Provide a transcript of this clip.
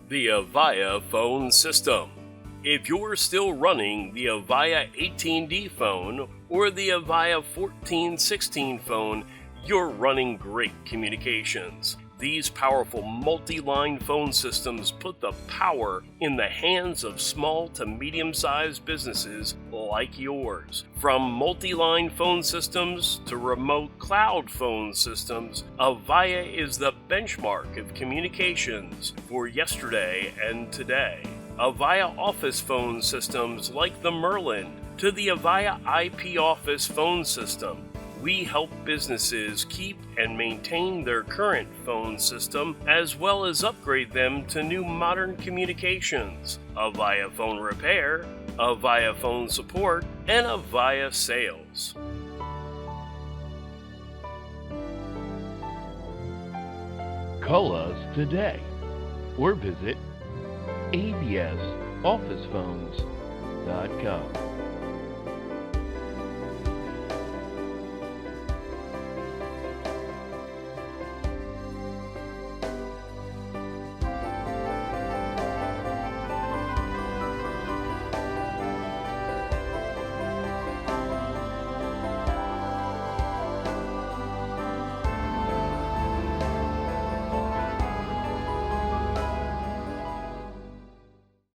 The Avaya Phone System. If you're still running the Avaya 18D phone or the Avaya 1416 phone, you're running great communications. These powerful multi-line phone systems put the power in the hands of small to medium-sized businesses like yours. From multi-line phone systems to remote cloud phone systems, Avaya is the benchmark of communications for yesterday and today. Avaya Office phone systems like the Merlin to the Avaya IP Office phone system. We help businesses keep and maintain their current phone system as well as upgrade them to new modern communications. Avaya Phone Repair, Avaya Phone Support, and Avaya Sales. Call us today or visit avsofficephones.com.